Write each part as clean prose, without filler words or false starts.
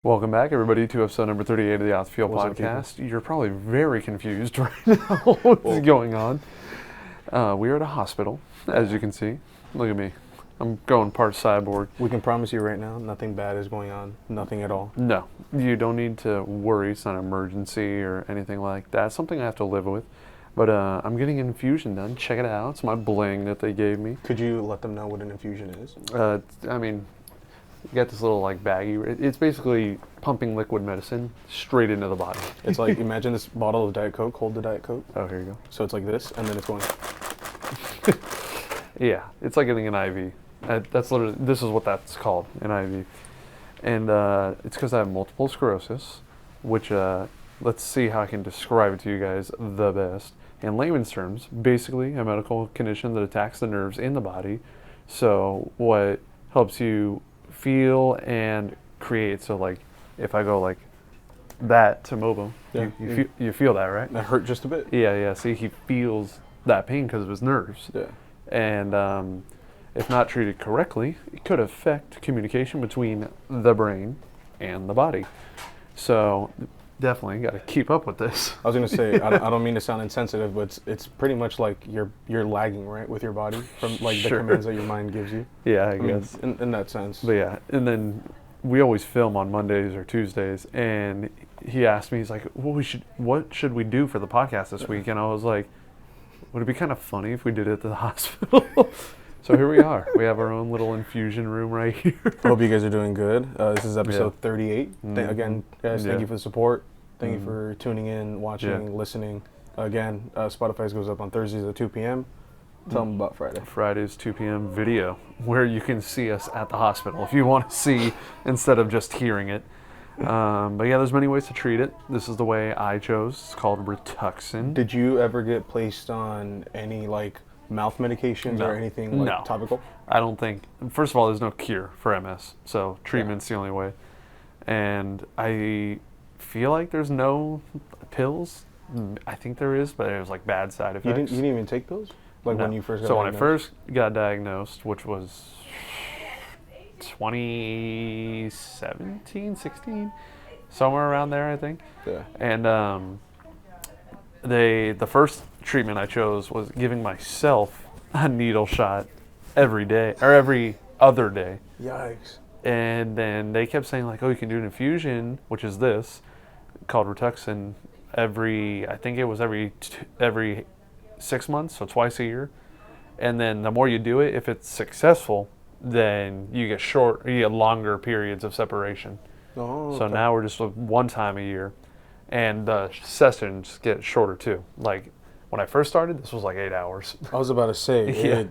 Welcome back, everybody, to episode number 38 of the Out the Field podcast. You're probably very confused right now what's going on. We are at a hospital, as you can see. Look at me. I'm going part cyborg. We can promise you right now, nothing bad is going on. Nothing at all. No, you don't need to worry. It's not an emergency or anything like that. It's something I have to live with. But I'm getting an infusion done. Check it out. It's my bling that they gave me. Could you let them know what an infusion is? You got this little like baggie. It's basically pumping liquid medicine straight into the body. It's like, imagine this bottle of Diet Coke, hold the Diet Coke. Oh, here you go. So it's like this, and then it's going. Yeah, it's like getting an IV. That's literally, this is what that's called, an IV. And it's because I have multiple sclerosis, which, let's see how I can describe it to you guys the best. In layman's terms, basically a medical condition that attacks the nerves in the body. So what helps you feel and create, so like if I go like that to Mobo, Yeah. you feel that, right? That hurt just a bit. Yeah. See, he feels that pain because of his nerves. Yeah. And if not treated correctly, it could affect communication between the brain and the body. So definitely got to keep up with this. I was gonna say, I don't mean to sound insensitive, but it's pretty much like you're lagging, right, with your body from like the commands that your mind gives you. Yeah, I guess. In that sense. But yeah, and then we always film on Mondays or Tuesdays, and he asked me, he's like, what should we do for the podcast this week? And I was like, would it be kind of funny if we did it at the hospital? So here we are. We have our own little infusion room right here. I hope you guys are doing good. This is episode 38. Again, guys, thank you for the support. Thank you for tuning in, watching, listening. Again, Spotify goes up on Thursdays at 2 p.m. Tell them about Friday. Friday's 2 p.m. video, where you can see us at the hospital if you want to see instead of just hearing it. But yeah, there's many ways to treat it. This is the way I chose. It's called Rituxan. Did you ever get placed on any like mouth medications or anything like topical? I don't think. First of all, there's no cure for MS, so treatment's the only way. And I feel like there's no pills. I think there is, but it was like bad side effects. You didn't even take pills? Like when you first got diagnosed? When I first got diagnosed, which was 2017, 16, somewhere around there, I think. Yeah. And the first treatment I chose was giving myself a needle shot every day, or every other day. Yikes. And then they kept saying like, oh, you can do an infusion, which is this, called Rituxan, I think it was every 6 months, so twice a year. And then the more you do it, if it's successful, then you get longer periods of separation. Oh, so now we're just one time a year. And the sessions get shorter too. Like when I first started, this was like 8 hours. I was about to say,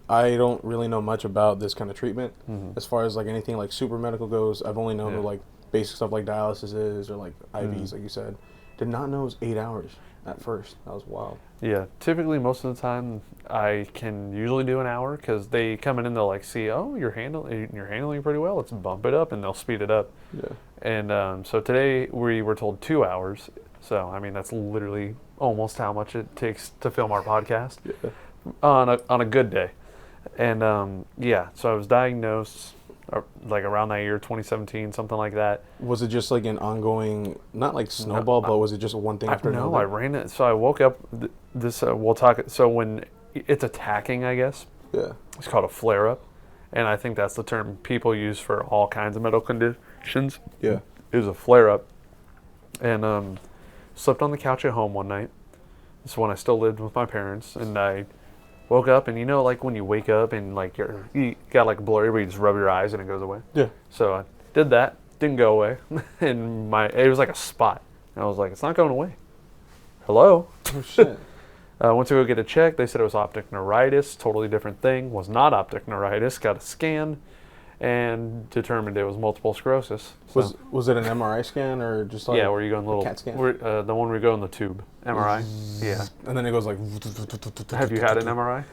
I don't really know much about this kind of treatment. As far as like anything like super medical goes, I've only known like basic stuff like dialysis is, or like IVs, like you said. Did not know it was 8 hours at first. That was wild. Yeah, typically most of the time I can usually do an hour because they come in and they'll like see, oh, you're handling pretty well. Let's bump it up, and they'll speed it up. Yeah. And so today we were told 2 hours. So I mean that's literally almost how much it takes to film our podcast on a good day. And so I was diagnosed like around that year, 2017, something like that. Was it just like an ongoing, not like snowball, but was it just one thing after another? No, I ran it. So I woke up. We'll talk. So when it's attacking, I guess. Yeah. It's called a flare-up, and I think that's the term people use for all kinds of medical conditions. Yeah. It was a flare-up, and slept on the couch at home one night. This is when I still lived with my parents, and I woke up, and like when you wake up and like you got like blurry, but you just rub your eyes and it goes away. Yeah. So I did that, didn't go away, and it was like a spot. And I was like, it's not going away. Hello. Oh shit. Went to go get it checked. They said it was optic neuritis, totally different thing. Was not optic neuritis. Got a scan, and determined it was multiple sclerosis. So. Was it an MRI scan or just like where you go in the little CAT scan? The one where you go in the tube. MRI. Yeah. And then it goes like. Have you had an MRI?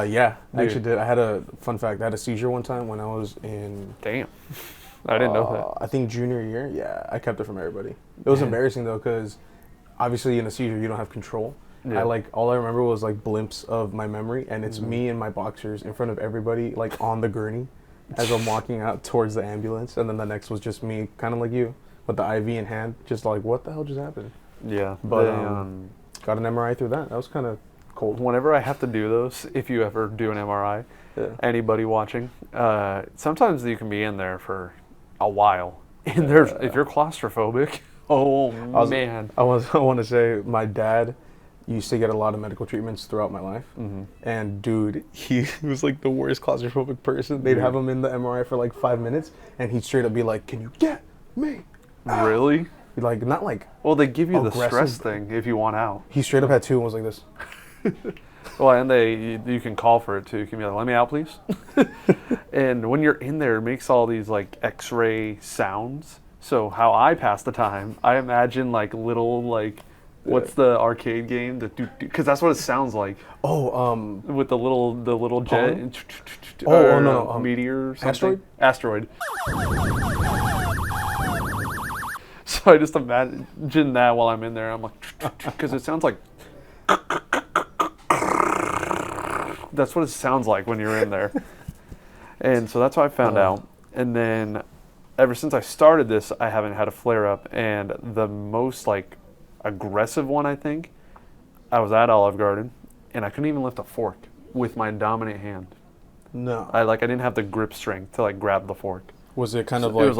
Yeah, I actually did. I had a fun fact. I had a seizure one time when I was in. Damn. I didn't know that. I think junior year. Yeah, I kept it from everybody. It was embarrassing though, because obviously in a seizure you don't have control. Yeah. All I remember was like blimps of my memory, and it's me in my boxers in front of everybody, like on the gurney, as I'm walking out towards the ambulance, and then the next was just me, kind of like you, with the IV in hand, just like, what the hell just happened? Yeah, But got an MRI through that. That was kind of cold. whenever I have to do those, if you ever do an MRI, Yeah. anybody watching, sometimes you can be in there for a while. And there's if you're claustrophobic, man. I want to say my dad used to get a lot of medical treatments throughout my life, and dude, he was like the worst claustrophobic person. They'd have him in the MRI for like 5 minutes, and he'd straight up be like, "Can you get me out?" Really? Like, not like. Well, they give you the aggressive. stress thing if you want out. He straight up had two and was like this. Well, and you can call for it too. You can be like, "Let me out, please." And when you're in there, it makes all these like X-ray sounds. So how I pass the time, I imagine like little like, what's the arcade game? Because that's what it sounds like. Oh, With the little jet. no, meteor. Or something. Asteroid. So I just imagine that while I'm in there. I'm like, because it sounds like. That's what it sounds like when you're in there. And so that's how I found out. And then ever since I started this, I haven't had a flare up. And the most like aggressive one, I think, I was at Olive Garden and I couldn't even lift a fork with my dominant hand. no. I didn't have the grip strength to like grab the fork. Was it kind So of like? it was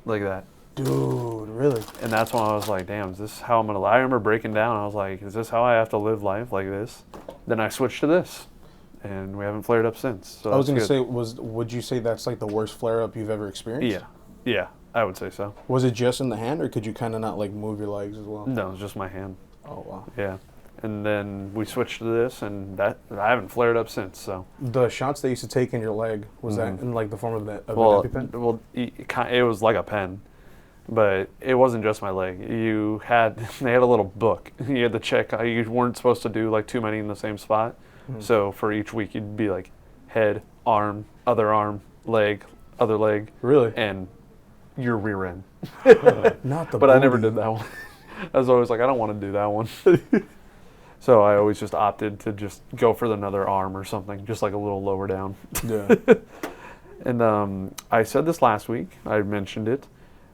like that. Dude, really? And that's when I was like, damn, is this how I'm gonna live? I remember breaking down. I was like, is this how I have to live life, like this? Then I switched to this, and we haven't flared up since. So I was that's gonna good. say, would you say that's like the worst flare up you've ever experienced? Yeah, I would say so. Was it just in the hand, or could you kind of not like move your legs as well? No, it's just my hand. Oh wow. Yeah, and then we switched to this, and that I haven't flared up since. So The shots they used to take in your leg, was that in like the form of an EpiPen? well, it was like a pen. But it wasn't just my leg. They had a little book. You had to check. You weren't supposed to do like too many in the same spot. So for each week, you'd be like head, arm, leg, other leg. Really? And your rear end. Not the But I never booty. did that one. I was always like, I don't want to do that one. So I always just opted to just go for another arm or something, just like a little lower down. Yeah. And I said this last week. I mentioned it.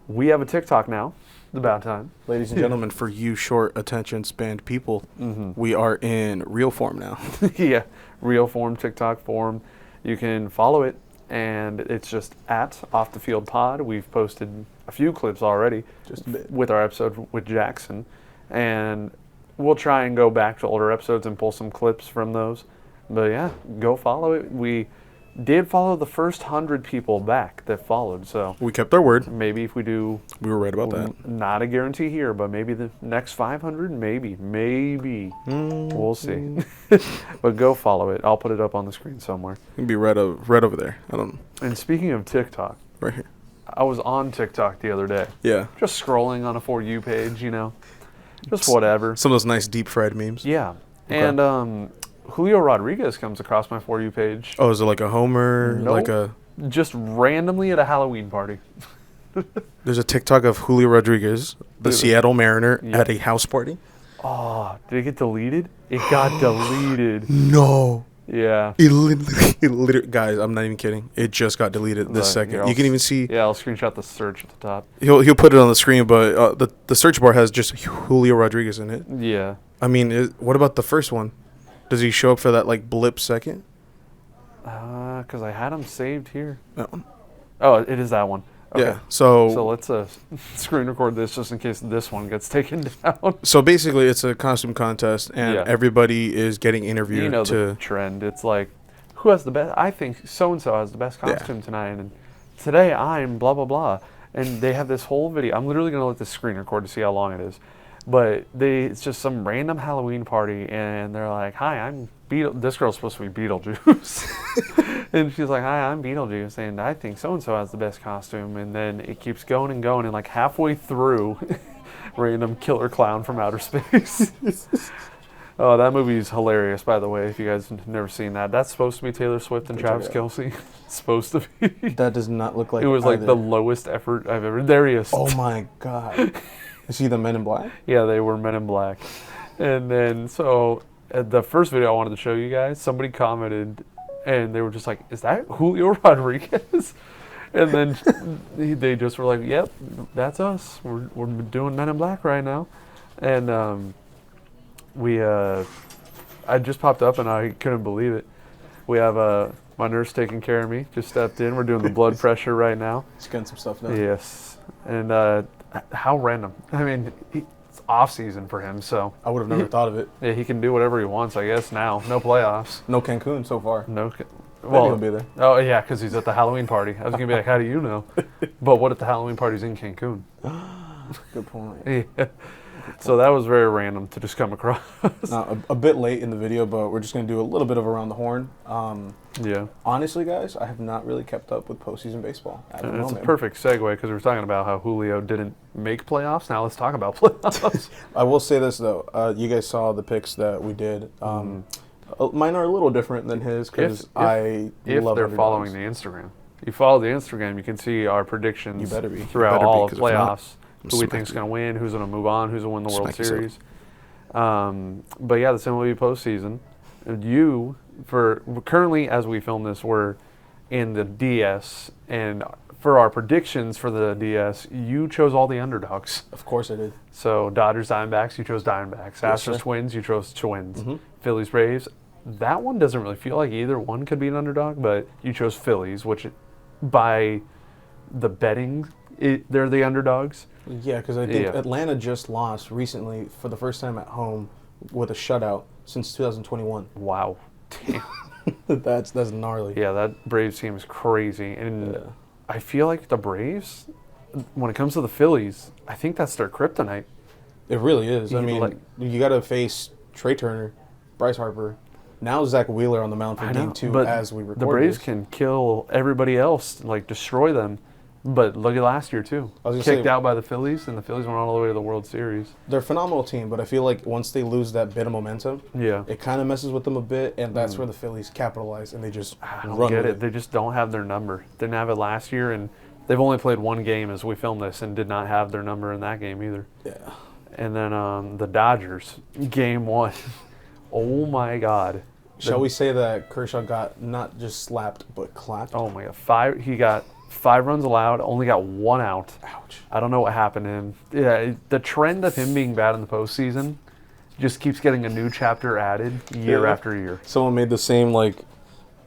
We have a TikTok now. It's about time. Ladies and gentlemen, for you short attention spanned people, we are in real form now. Yeah, real form, TikTok form. You can follow it, and it's just at Off the Field Pod. We've posted a few clips already, Just with our episode with Jackson, and we'll try and go back to older episodes and pull some clips from those. But yeah, go follow it. We did follow the first 100 people back that followed, so we kept our word. maybe if we do, We were right about that. not a guarantee here, but maybe the next 500, maybe, we'll see. But go follow it. I'll put it up on the screen somewhere. It'd be right over there. I don't know. And speaking of TikTok, Right here. I was on TikTok the other day, Yeah. just scrolling on a For You page, just whatever. Some of those nice deep fried memes. Yeah, Okay. and Julio Rodriguez comes across my For You page, Oh, is it like a Homer? Nope. Like a. just randomly at a Halloween party. There's a TikTok of Julio Rodriguez, the Dude. Seattle Mariner, Yeah. at a house party. Oh, did it get deleted? It got deleted. No. Yeah. It literally, guys, I'm not even kidding. It just got deleted this Look, second. here, You I'll can even see. Yeah, I'll screenshot the search at the top. He'll put it on the screen, but the search bar has just Julio Rodriguez in it. Yeah. I mean, what about the first one? Does he show up for that like blip second? Because I had them saved here. That one. Oh, it is that one. Okay. Yeah. So So let's screen record this just in case this one gets taken down. so basically, it's a costume contest, and Yeah. everybody is getting interviewed You know to. the trend. It's like, who has the best? I think so-and-so has the best Yeah. costume tonight. And today I'm blah, blah, blah. And they have this whole video. I'm literally going to let this screen record to see how long it is. But it's just some random Halloween party. And they're like, hi, I'm this girl's supposed to be Beetlejuice. And she's like, hi, I'm Beetlejuice. And I think so-and-so has the best costume. And then it keeps going and going. And like halfway through, random killer clown from outer space. Oh, that movie's hilarious, by the way, if you guys have never seen that. That's supposed to be Taylor Swift and Check Travis it out. Kelce. It's supposed to be. That does not look like. It was like either. the lowest effort I've ever. There he is. Oh my god! Is he the Men in Black? Yeah, they were Men in Black. And then, so, the first video I wanted to show you guys, somebody commented, and they were just like, "Is that Julio Rodriguez?" And then they just were like, "Yep, that's us. We're doing Men in Black right now," and I just popped up and I couldn't believe it. We have my nurse taking care of me. Just stepped in. We're doing the blood pressure right now. Just getting some stuff done. Yes, and how random. I mean, it's off season for him, so I would have never thought of it. yeah, he can do whatever he wants, I guess. Now, no playoffs. No Cancun so far. No. Well, he'll be there. Oh yeah, because he's at the Halloween party. I was gonna be like, how do you know? But what if the Halloween party's in Cancun? Good point. Yeah. So that was very random to just come across. A bit late in the video, but we're just going to do a little bit of around the horn. Yeah. Honestly, guys, I have not really kept up with postseason baseball at the moment. It's a perfect segue because we were talking about how Julio didn't make playoffs. Now let's talk about playoffs. I will say this, though. You guys saw the picks that we did. Mine are a little different than his because I love they're underdogs. following the Instagram. You follow the Instagram, you can see our predictions You better be. throughout all of playoffs. Who we smack think's you. going to win, who's going to move on, who's going to win the World Smack you, Series. But yeah, the same will be postseason. You, currently as we film this, we're in the DS, and for our predictions for the DS, you chose all the underdogs. Of course I did. So Dodgers, Diamondbacks, you chose Diamondbacks. Yes, Astros, sir. Twins, you chose Twins. Mm-hmm. Phillies, Braves. That one doesn't really feel like either one could be an underdog, but you chose Phillies, which by the betting, they're the underdogs. Yeah, because I think Atlanta just lost recently for the first time at home with a shutout since 2021. Wow. Damn. That's gnarly. Yeah, that Braves team is crazy. And I feel like the Braves, when it comes to the Phillies, I think that's their kryptonite. It really is. I mean, like- you got to face Trey Turner, Bryce Harper. Now Zach Wheeler on the mound for Game 2 but as we record the Braves this. can kill everybody else, like destroy them. But look at last year, too. I was gonna Kicked say- out by the Phillies, and the Phillies went all the way to the World Series. They're a phenomenal team, but I feel like once they lose that bit of momentum, Yeah. it kind of messes with them a bit, and that's where the Phillies capitalize, and they just I don't run get with it. They just don't have their number. Didn't have it last year, and they've only played one game as we filmed this and did not have their number in that game either. Yeah. And then the Dodgers, Game 1. Oh, my God. Shall we say that Kershaw got not just slapped, but clapped? Oh, my God. He got 5 runs allowed, only got 1 out. Ouch. I don't know what happened to him. Yeah, the trend of him being bad in the postseason just keeps getting a new chapter added year after year. Someone made the same,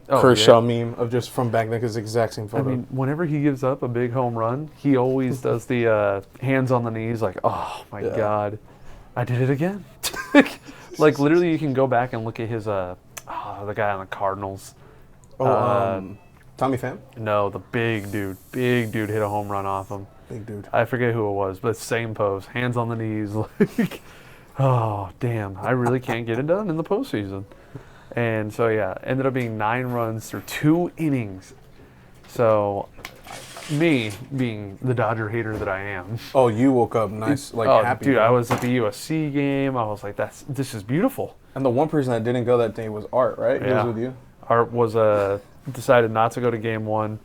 Kershaw meme of just from back then, because the exact same I photo. mean, whenever he gives up a big home run, he always does the hands on the knees, like, oh my God, I did it again. Like, literally, you can go back and look at his, the guy on the Cardinals. Tommy Pham? No, the big dude. Big dude hit a home run off him. Big dude. I forget who it was, but same pose, hands on the knees. Like, oh, damn, I really can't get it done in the postseason. And so, yeah, ended up being 9 runs through 2 innings. So, me being the Dodger hater that I am. Oh, you woke up nice, happy. Dude, I was at the USC game. I was like, this is beautiful. And the one person that didn't go that day was Art, right? He Yeah. was with you? Art was decided not to go to Game 1.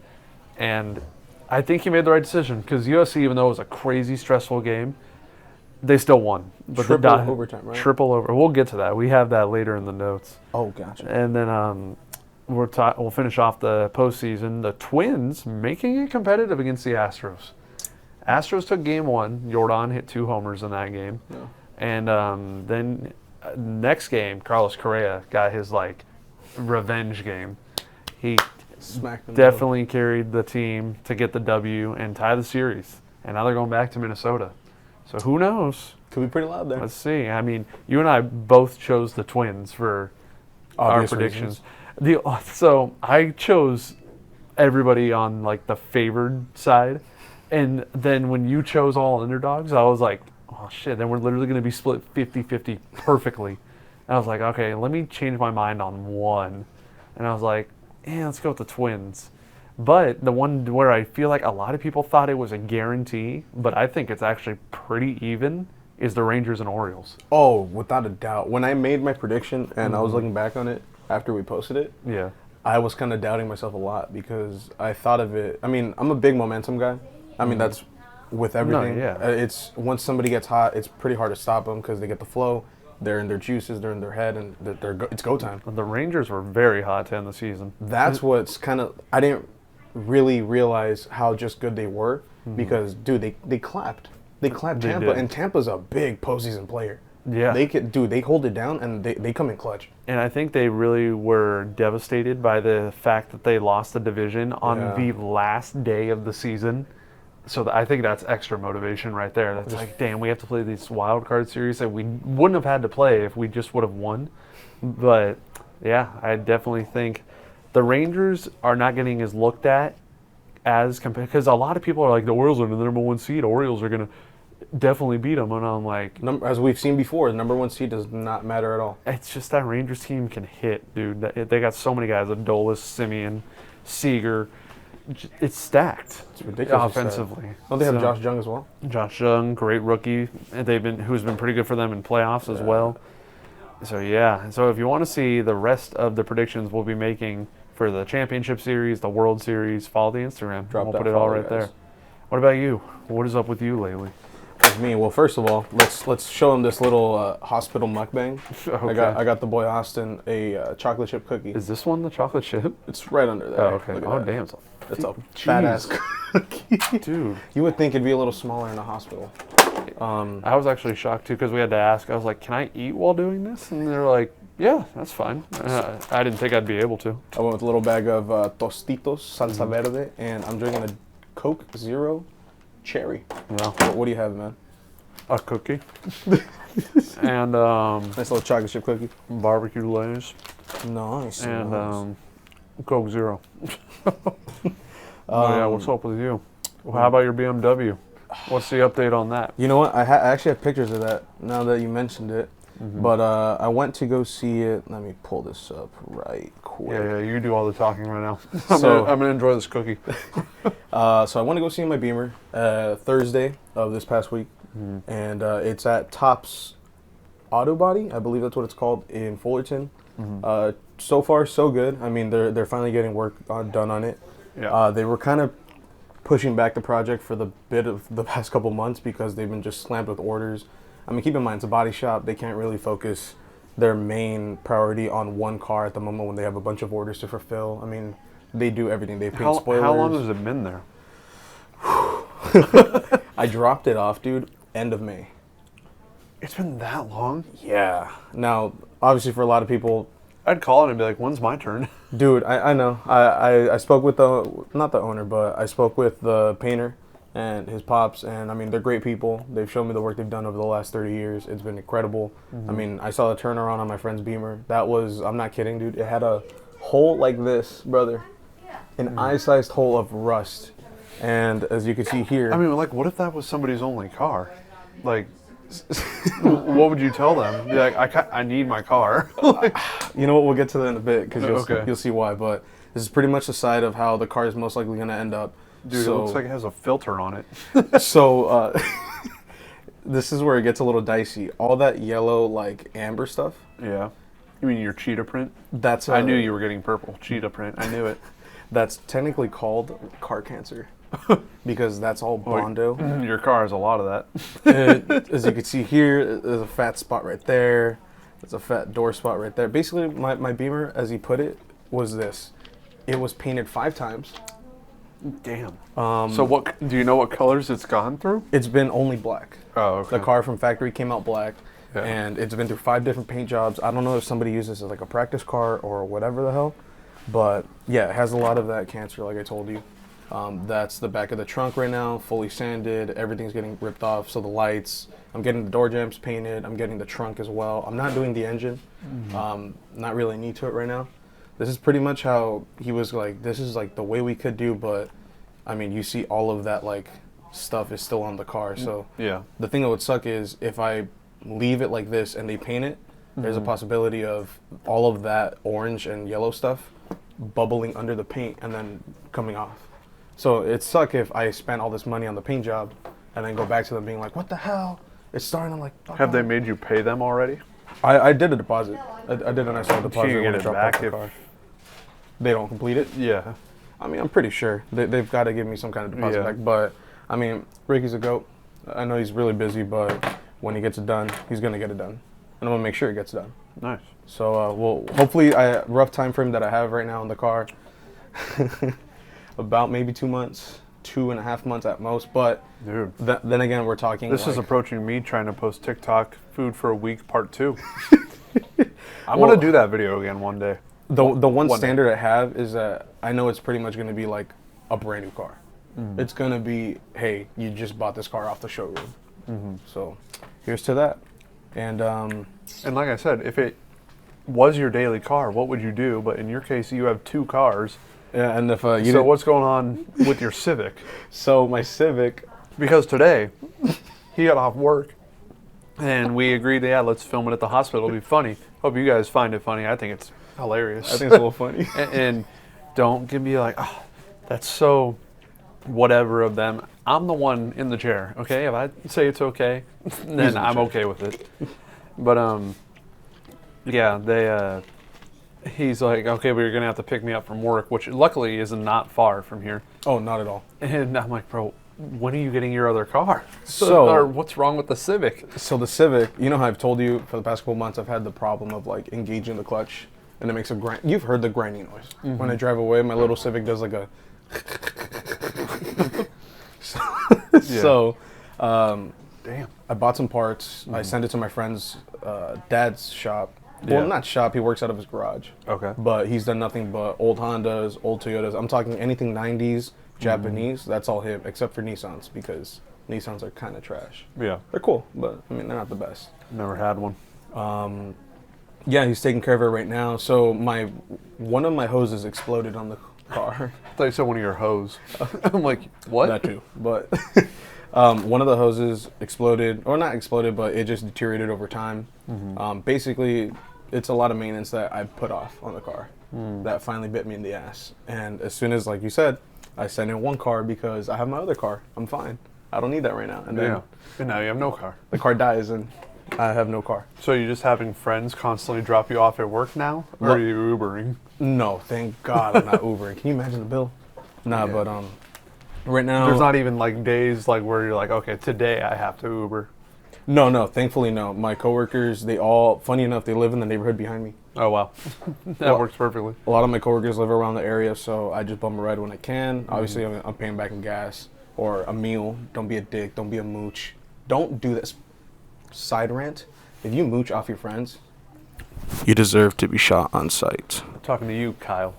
And I think he made the right decision because USC, even though it was a crazy, stressful game, they still won. But Triple overtime, right? Triple over. We'll get to that. We have that later in the notes. Oh, gotcha. And then we'll finish off the postseason. The Twins making it competitive against the Astros. Astros took Game 1. Jordan hit 2 homers in that game. Yeah. And then next game, Carlos Correa got his revenge game. He Smacked them definitely carried the team to get the W and tie the series. And now they're going back to Minnesota. So who knows? Could be pretty loud there. Let's see. I mean, you and I both chose the Twins for Obvious our predictions. reasons. So I chose everybody on the favored side. And then when you chose all underdogs, I was like, oh shit, then we're literally going to be split 50-50 perfectly. And I was like, okay, let me change my mind on one. And I was like, let's go with the Twins. But the one where I feel like a lot of people thought it was a guarantee, but I think it's actually pretty even, is the Rangers and Orioles. Oh, without a doubt. When I made my prediction and I was looking back on it after we posted it, Yeah. I was kind of doubting myself a lot because I thought of it. I mean, I'm a big momentum guy. I mean, that's with everything. yeah. It's once somebody gets hot, it's pretty hard to stop them because they get the flow. they're in their juices, they're in their head, and it's go time. The Rangers were very hot to end the season. That's what's kind of, I didn't really realize how just good they were because, dude, they clapped. They clapped Tampa, and Tampa's a big postseason player. Yeah. They hold it down, and they come in clutch. And I think they really were devastated by the fact that they lost the division on the last day of the season. So I think that's extra motivation right there. That's like, damn, we have to play these wild card series that we wouldn't have had to play if we just would have won. But, yeah, I definitely think the Rangers are not getting as looked at as compared, because a lot of people are like, the Orioles are the number 1 seed. Orioles are going to definitely beat them. And I'm like, as we've seen before, the number 1 seed does not matter at all. It's just that Rangers team can hit, dude. They got so many guys: Adolis, Simeon, Seager. It's stacked. It's ridiculous offensively. Don't they have Josh Jung as well? Josh Jung, great rookie, and who's been pretty good for them in playoffs as well. So yeah. So if you want to see the rest of the predictions we'll be making for the championship series, the World Series, follow the Instagram. We'll put it all right there. What about you? What is up with you lately? With me, well, first of all, let's show him this little hospital mukbang. Okay. I got the boy Austin a chocolate chip cookie. Is this one the chocolate chip? It's right under there. Oh, okay. Oh, damn. It's a fat ass cookie, dude. You would think it'd be a little smaller in a hospital. I was actually shocked too because we had to ask. I was like, "Can I eat while doing this?" And they're like, "Yeah, that's fine." I didn't think I'd be able to. I went with a little bag of Tostitos salsa verde, and I'm drinking a Coke Zero cherry. No. What do you have, man? A cookie. And nice little chocolate chip cookie. Barbecue Lays. Nice. And Coke Zero. Yeah, what's up with you? Well, how about your BMW? What's the update on that? You know what? I actually have pictures of that now that you mentioned it. But I went to go see it. Let me pull this up right quick. Yeah, you do all the talking right now. I'm gonna enjoy this cookie. So I went to go see my Beamer Thursday of this past week, and it's at Topps Auto Body. I believe that's what it's called in Fullerton. So far, so good. I mean, they're finally getting work done on it. Yeah. They were kind of pushing back the project for the bit of the past couple months because they've been just slammed with orders. I mean, keep in mind, it's a body shop. They can't really focus their main priority on one car at the moment when they have a bunch of orders to fulfill. I mean, they do everything. They paint spoilers. How long has it been there? I dropped it off, dude, end of May. It's been that long? Yeah. Now, obviously for a lot of people, I'd call it and be like, when's my turn? Dude, I know. I spoke with not the owner, but I spoke with the painter and his pops, and I mean, they're great people. They've shown me the work they've done over the last 30 years. It's been incredible. I mean, I saw the turnaround on my friend's Beamer. That was, I'm not kidding, dude. It had a hole like this, brother. An eye-sized hole of rust. And as you can see here. I mean, like, what if that was somebody's only car? Like, what would you tell them? Be like, I need my car. You know what? We'll get to that in a bit because you'll see why. But this is pretty much the side of how the car is most likely going to end up. Dude, it looks like it has a filter on it. So this is where it gets a little dicey. All that yellow, like amber stuff. Yeah. You mean your cheetah print? That's. I knew you were getting purple cheetah print. I knew it. That's technically called car cancer. Because that's all Bondo. Your car has a lot of that. As you can see here, there's a fat spot right there. There's a fat door spot right there. Basically, my Beamer, as he put it, was this. It was painted 5 times. Damn. So what? Do you know what colors it's gone through? It's been only black. Oh, okay. The car from factory came out black. Yeah. And it's been through 5 different paint jobs. I don't know if somebody uses it as like a practice car or whatever the hell. But yeah, it has a lot of that cancer, like I told you. That's the back of the trunk right now, fully sanded. Everything's getting ripped off. So the lights, I'm getting the door jambs painted. I'm getting the trunk as well. I'm not doing the engine. Not really need to it right now. This is pretty much how he was like, this is like the way we could do, but I mean, you see all of that like stuff is still on the car. So yeah, the thing that would suck is if I leave it like this and they paint it, there's a possibility of all of that orange and yellow stuff bubbling under the paint and then coming off. So it'd suck if I spent all this money on the paint job and then go back to them being like, what the hell? It's starting. I'm like, have they made you pay them already? I did a deposit. I did a nice little deposit. Can you get it back if they don't complete it? Yeah. I mean, I'm pretty sure they've got to give me some kind of deposit back. But I mean, Ricky's a goat. I know he's really busy, but when he gets it done, he's gonna get it done. and I'm gonna make sure it gets done. Nice. So, well, hopefully, rough time frame that I have right now in the car, about maybe 2 months, 2.5 months at most. But dude, then again, we're talking. This is approaching me trying to post TikTok food for a week part 2. I'm gonna do that video again one day. The one standard I have is that I know it's pretty much gonna be like a brand new car. It's gonna be, hey, you just bought this car off the showroom. So here's to that. And like I said, if it was your daily car, what would you do? But in your case, you have 2 cars. yeah, and if So what's going on with your Civic? so my Civic, Because today, he got off work, and we agreed, yeah, let's film it at the hospital. It'll be funny. Hope you guys find it funny. I think it's hilarious. I think it's a little funny. and don't give me like, oh, that's so whatever of them. I'm the one in the chair, okay? If I say it's okay, then I'm okay with it. But yeah, he's like, okay, but you're gonna have to pick me up from work, which luckily is not far from here. Oh, not at all. And I'm like, bro, when are you getting your other car? So or what's wrong with the Civic? So the Civic, you know how I've told you for the past couple months I've had the problem of like engaging the clutch, and it makes a grind. You've heard the grinding noise. When I drive away, my little Civic does like a. So, Damn. I bought some parts. I sent it to my friend's dad's shop. Well, Yeah. not shop. He works out of his garage. Okay. But he's done nothing but old Hondas, old Toyotas. I'm talking anything 90s, Japanese. That's all him, except for Nissans, because Nissans are kind of trash. Yeah. They're cool, but I mean, they're not the best. Never had one. Yeah, he's taking care of it right now. So one of my hoses exploded on the car. I thought you said one of your hose. I'm like, what? That too. But one of the hoses exploded, or not exploded, but it just deteriorated over time. Basically, it's a lot of maintenance that I put off on the car that finally bit me in the ass. And as soon as, like you said, I sent in one car because I have my other car. I'm fine. I don't need that right now. And then And now you have no car. the car dies and I have no car. So you're just having friends constantly drop you off at work now? Or are you Ubering? No, thank God I'm not Ubering. Can you imagine the bill? Nah, but right now There's not even like days like where you're like, okay, today I have to Uber. No, thankfully no. My coworkers, they all, funny enough, they live in the neighborhood behind me. Oh, wow. That works perfectly. A lot of my coworkers live around the area, so I just bum a ride when I can. Obviously, I'm paying back in gas or a meal. Don't be a dick. Don't be a mooch. Don't do this. Side rant. If you mooch off your friends, you deserve to be shot on sight. I'm talking to you, Kyle.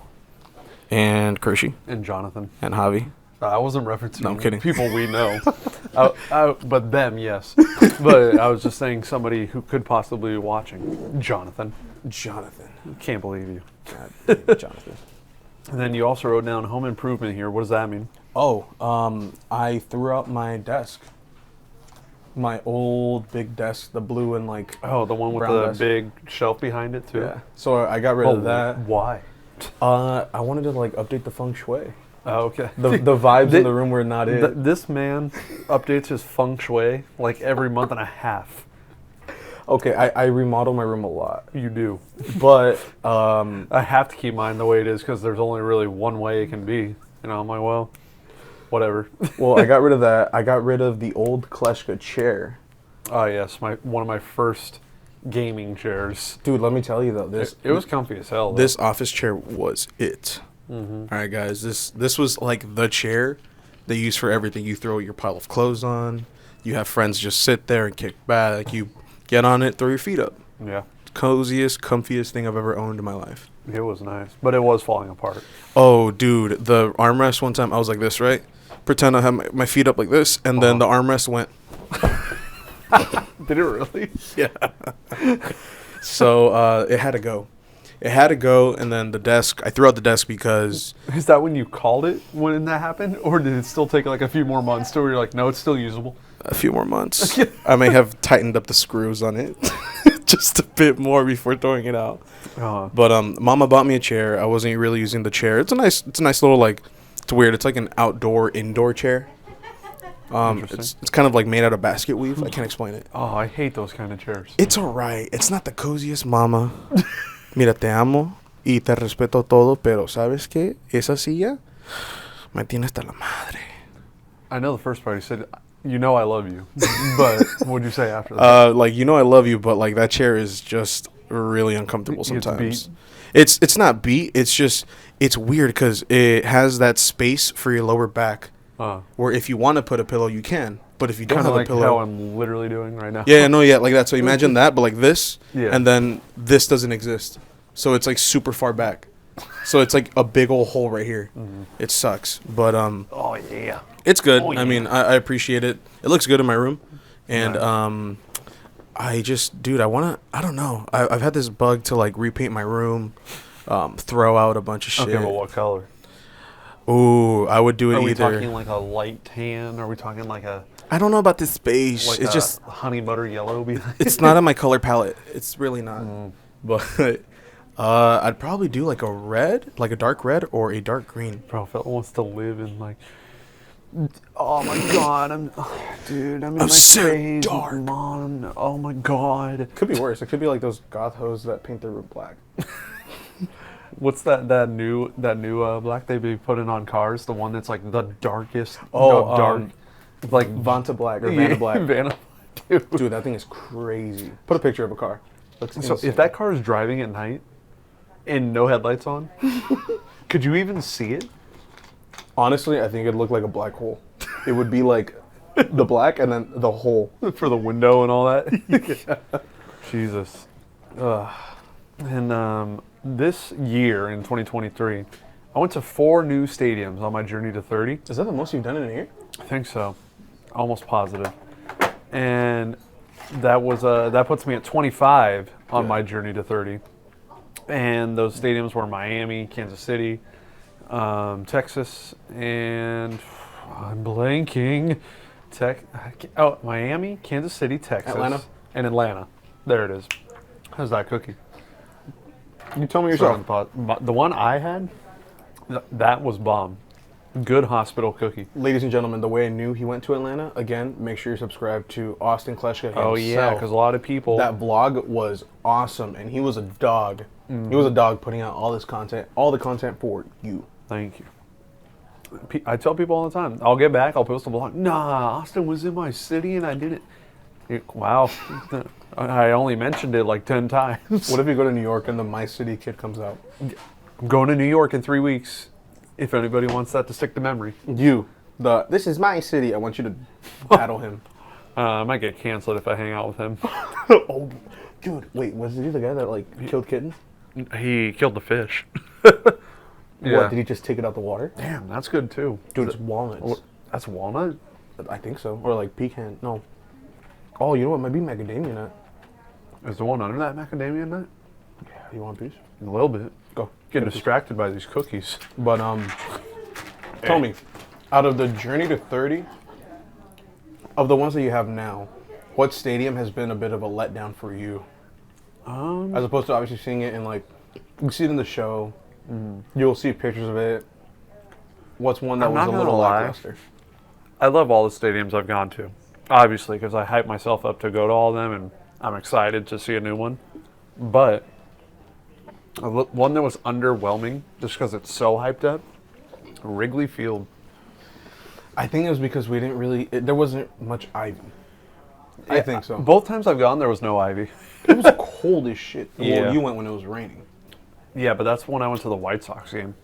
And Kershey. And Jonathan. And Javi. I wasn't referencing No, I'm kidding. people we know. But them, yes. But I was just saying somebody who could possibly be watching. Jonathan. Can't believe you. God, Jonathan. And then you also wrote down home improvement here. What does that mean? Oh, I threw out my desk. My old big desk, the blue and like. Oh, the one with brown the desk. big shelf behind it, too? Yeah. So I got rid of that. Why? I wanted to like update the feng shui. Oh, okay. The vibes in the room were not it. This man updates his feng shui like every month and a half. Okay, I remodel my room a lot. You do. But I have to keep mine the way it is because there's only really one way it can be. You know, I'm like, well, whatever. well, I got rid of that. I got rid of the old Kleshka chair. Oh, yes. One of my first gaming chairs. Dude, let me tell you though, It was comfy as hell. Though. This office chair was it. All right, guys. This was like the chair they use for everything. You throw your pile of clothes on. You have friends just sit there and kick back. You get on it, throw your feet up. Yeah. Coziest, comfiest thing I've ever owned in my life. It was nice, but it was falling apart. Oh, dude, the armrest one time I was like this, right? Pretend I have my feet up like this, and then the armrest went. Did it really? Yeah. So it had to go. It had to go, and then the desk, I threw out the desk because... Is that when you called it when that happened? Or did it still take like a few more months to where you're like, no, it's still usable? A few more months. I may have tightened up the screws on it just a bit more before throwing it out. But Mama bought me a chair. I wasn't really using the chair. It's a nice little, like, it's weird. It's like an indoor chair. It's kind of like made out of basket weave. I can't explain it. Oh, I hate those kind of chairs. It's alright. It's not the coziest, Mama. Mira, te amo y te respeto todo, pero ¿sabes qué? Esa silla me tiene hasta la madre. I know the first part. He said, You know I love you, but what'd you say after that? Like, you know I love you, but like that chair is just really uncomfortable sometimes. It's not beat. It's just it's weird because it has that space for your lower back, where if you want to put a pillow, you can. But if you don't have like a pillow, how I'm literally doing right now. yeah, no, yeah, like that. So imagine that, but like this, Yeah. and then this doesn't exist. So it's like super far back. So it's like a big old hole right here. Mm-hmm. It sucks, but Oh yeah. it's good. Oh, yeah. I mean, I appreciate it. It looks good in my room, and I just, dude, I don't know. I've had this bug to like repaint my room, throw out a bunch of shit. Okay, but what color? Ooh, I would do it Are we either. talking like a light tan? Are we talking like a I don't know about this beige. like it's a just honey butter yellow? it's not on my color palette. It's really not. But I'd probably do like a red, like a dark red or a dark green. Bro, Phil wants to live in like. Oh my god, I'm in my so phase with dark. Mom. Oh my god. Could be worse. It could be like those goth hoes that paint their room black. What's that new black they be putting on cars? The one that's like the darkest. Oh, dark, like Vanta Black or Vanna Black. Vanna, dude. Dude, that thing is crazy. Put a picture of a car. Looks So insane. if that car is driving at night and no headlights on, could you even see it? Honestly, I think it'd look like a black hole. It would be like the black and then the hole. For the window and all that. Jesus. And this year in 2023, I went to 4 new stadiums on my journey to 30. Is that the most you've done in a year? I think so. Almost positive. And that puts me at 25 on my journey to 30. And those stadiums were Miami, Kansas City, Texas, and I'm blanking. Miami, Kansas City, Texas, Atlanta, and Atlanta. There it is. How's that cookie? You tell me yourself. The one I had, that was bomb. Good hospital cookie. Ladies and gentlemen, the way I knew he went to Atlanta, again, make sure you subscribe to Austin Kleschka himself. Oh yeah, because a lot of people. That vlog was awesome, and he was a dog. He was a dog putting out all this content, all the content for you. Thank you. I tell people all the time, I'll get back, I'll post a vlog. Nah, Austin was in my city and I didn't. Wow. I only mentioned it like 10 times. What if you go to New York and the My City kid comes out? I'm going to New York in 3 weeks. If anybody wants that to stick to memory. This is my city. I want you to battle him. I might get canceled if I hang out with him. Oh, dude, wait, was he the guy that like killed kittens? He killed the fish. Yeah. What, did he just take it out the water? Damn, that's good too. Dude, it's walnuts. That's walnut? I think so. Or like pecan. No. Oh, you know what? It might be macadamia nut. Is the one under that macadamia nut? Yeah, you want a piece? A little bit. Go. Getting distracted by these cookies. But tell me, out of the journey to 30, of the ones that you have now, what stadium has been a bit of a letdown for you? As opposed to obviously seeing it in like, you see it in the show, you'll see pictures of it. What's one that was a little lackluster? I love all the stadiums I've gone to, obviously, because I hype myself up to go to all of them, and I'm excited to see a new one. But one that was underwhelming, just because it's so hyped up, Wrigley Field. I think it was because we didn't really, there wasn't much ivy. I think so. Both times I've gone, there was no ivy. It was cold as shit. Yeah. Well, you went when it was raining. Yeah, but that's when I went to the White Sox game.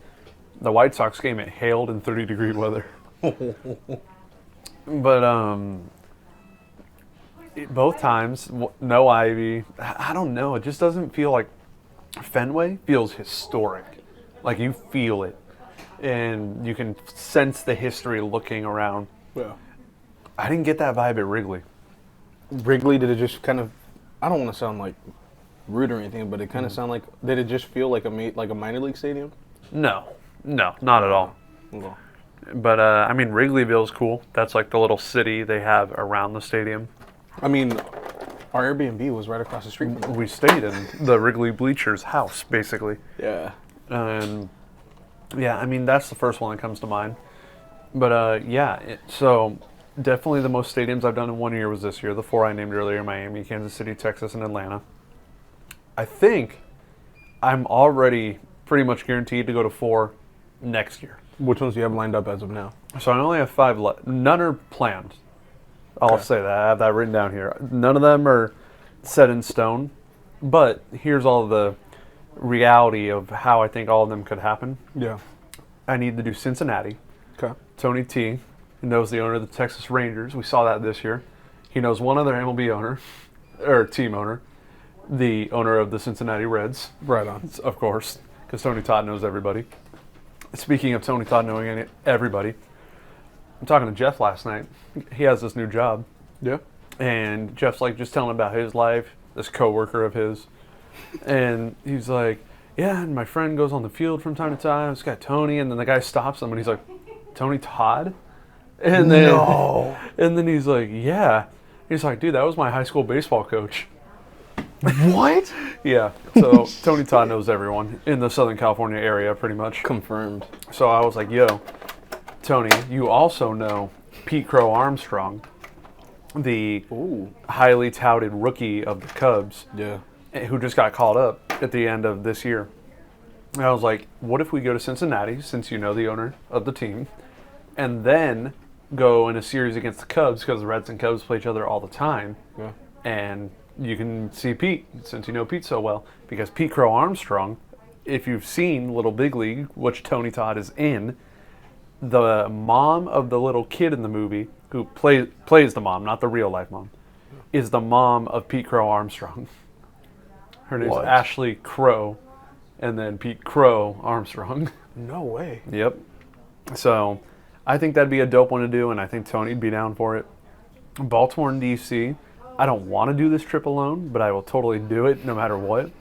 The White Sox game, it hailed in 30-degree weather. But both times, no ivy. I don't know. It just doesn't feel like Fenway feels historic. Like you feel it, and you can sense the history looking around. Yeah. I didn't get that vibe at Wrigley. Wrigley, did it just kind of, I don't want to sound like rude or anything, but it kind of sound like, did it just feel like a minor league stadium? No, not at all. Okay. But I mean, Wrigleyville's cool. That's like the little city they have around the stadium. I mean, our Airbnb was right across the street from them. We stayed in the Wrigley Bleachers house, basically. Yeah. And yeah, I mean, that's the first one that comes to mind. But so definitely the most stadiums I've done in 1 year was this year. The 4 I named earlier: Miami, Kansas City, Texas, and Atlanta. I think I'm already pretty much guaranteed to go to 4 next year. Which ones do you have lined up as of now? So I only have 5 left. None are planned. I'll say that. I have that written down here. None of them are set in stone, but here's all the reality of how I think all of them could happen. Yeah. I need to do Cincinnati. Okay. Tony T knows the owner of the Texas Rangers. We saw that this year. He knows one other MLB owner, or team owner, the owner of the Cincinnati Reds. Right on. Of course, because Tony Todd knows everybody. Speaking of Tony Todd knowing everybody, I'm talking to Jeff last night. He has this new job. Yeah. And Jeff's like just telling about his life, this coworker of his. And he's like, yeah, and my friend goes on the field from time to time. This guy Tony, and then the guy stops him and he's like, Tony Todd? And then, no. And then he's like, yeah. He's like, dude, that was my high school baseball coach. What? Yeah. So Tony Todd knows everyone in the Southern California area pretty much. Confirmed. So I was like, yo, Tony, you also know Pete Crow Armstrong, the highly touted rookie of the Cubs, who just got called up at the end of this year. And I was like, what if we go to Cincinnati, since you know the owner of the team, and then go in a series against the Cubs, because the Reds and Cubs play each other all the time, and you can see Pete, since you know Pete so well, because Pete Crow Armstrong, if you've seen Little Big League, which Tony Todd is in, the mom of the little kid in the movie, who plays the mom, not the real life mom, is the mom of Pete Crow Armstrong. Her name's Ashley Crow, and then Pete Crow Armstrong. No way. Yep. So I think that'd be a dope one to do, and I think Tony'd be down for it. Baltimore and DC, I don't want to do this trip alone, but I will totally do it no matter what.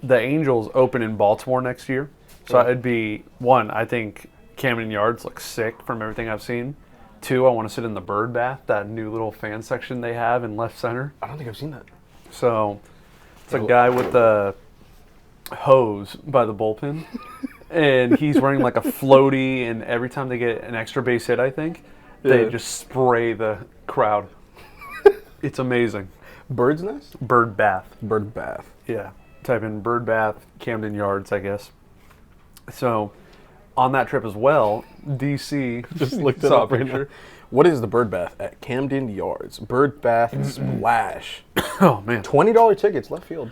The Angels open in Baltimore next year, so it'd be, one, I think Camden Yards looks sick from everything I've seen. Two, I want to sit in the bird bath, that new little fan section they have in left center. I don't think I've seen that. So it's a guy with the hose by the bullpen, and he's wearing like a floaty, and every time they get an extra base hit, I think, they just spray the crowd. It's amazing. Bird's nest? Bird bath. Bird bath. Yeah. Type in bird bath, Camden Yards, I guess. So on that trip as well, DC just looked it up right now. What is the bird bath at Camden Yards? Bird bath splash. Oh man, $20 tickets left field.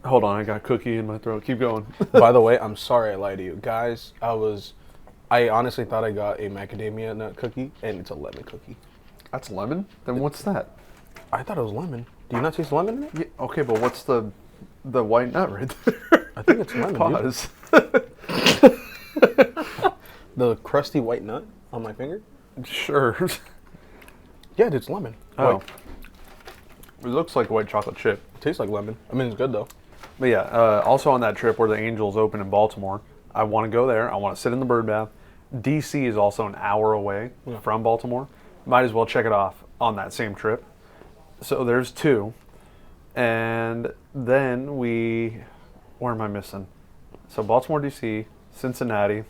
Hold on, I got a cookie in my throat. Keep going. By the way, I'm sorry I lied to you guys. I honestly thought I got a macadamia nut cookie, and it's a lemon cookie. That's lemon? Then what's that? I thought it was lemon. Do you not taste lemon in it? Yeah, okay, but what's the white nut right there? I think it's lemon. Pause. The crusty white nut on my finger? Sure. Yeah, it's lemon. Oh. It looks like white chocolate chip. It tastes like lemon. I mean, it's good though. But yeah, also on that trip where the Angels open in Baltimore, I want to go there. I want to sit in the bird bath. DC is also an hour away from Baltimore. Might as well check it off on that same trip. So there's two. And then where am I missing? So Baltimore, DC, Cincinnati,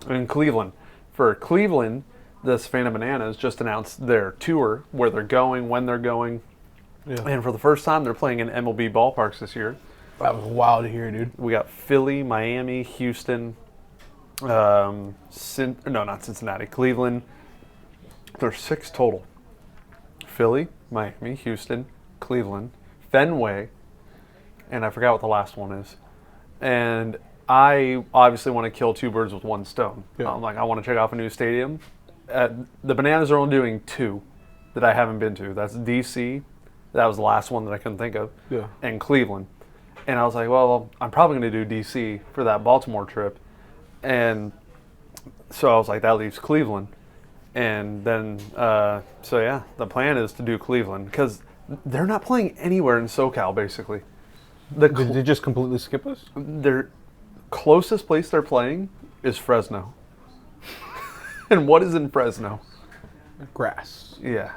and Cleveland. For Cleveland, the Savannah Bananas just announced their tour, where they're going, when they're going. Yeah. And for the first time, they're playing in MLB ballparks this year. That was wild to hear, dude. We got Philly, Miami, Houston, not Cincinnati, Cleveland. There's 6 total. Philly, Miami, Houston, Cleveland, Fenway, and I forgot what the last one is. And I obviously want to kill 2 birds with 1 stone. Yeah. I'm like, I want to check off a new stadium. The Bananas are only doing 2 that I haven't been to. That's DC. That was the last one that I couldn't think of. Yeah. And Cleveland. And I was like, well, I'm probably going to do DC for that Baltimore trip. And so I was like, that leaves Cleveland. And then, the plan is to do Cleveland because they're not playing anywhere in SoCal, basically. Did they just completely skip us? Their closest place they're playing is Fresno. And what is in Fresno? Grass. Yeah.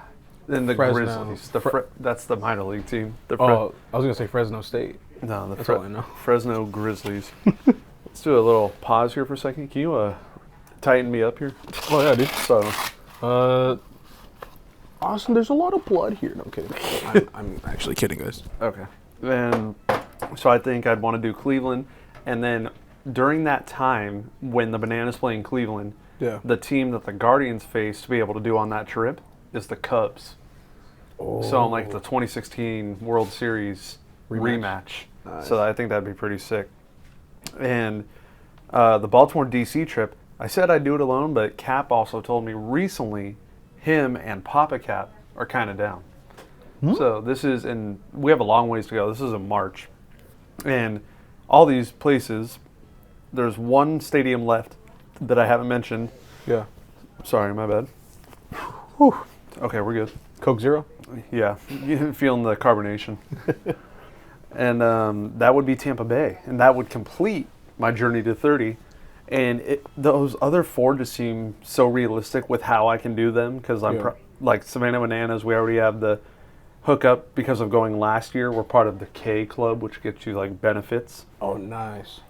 And the Fresno. Grizzlies. That's the minor league team. I was going to say Fresno State. No, that's all I know. Fresno Grizzlies. Let's do a little pause here for a second. Can you tighten me up here? Oh, yeah, dude. So, Austin, there's a lot of blood here. No, I'm kidding. I'm actually kidding, guys. Okay. And so I think I'd want to do Cleveland. And then during that time, when the Bananas play in Cleveland, the team that the Guardians face to be able to do on that trip is the Cubs. Oh. So I'm like the 2016 World Series rematch. Nice. So I think that'd be pretty sick. And the Baltimore DC trip, I said I'd do it alone, but Cap also told me recently him and Papa Cap are kind of down. So this is we have a long ways to go. This is in March. And all these places, there's one stadium left that I haven't mentioned. Yeah. Sorry, my bad. Whew. Okay, we're good. Coke Zero? Yeah, you feeling the carbonation. And that would be Tampa Bay. And that would complete my journey to 30. And those other 4 just seem so realistic with how I can do them. Because I'm like Savannah Bananas, we already have the hookup because of going last year. We're part of the K Club, which gets you like benefits. Oh, nice.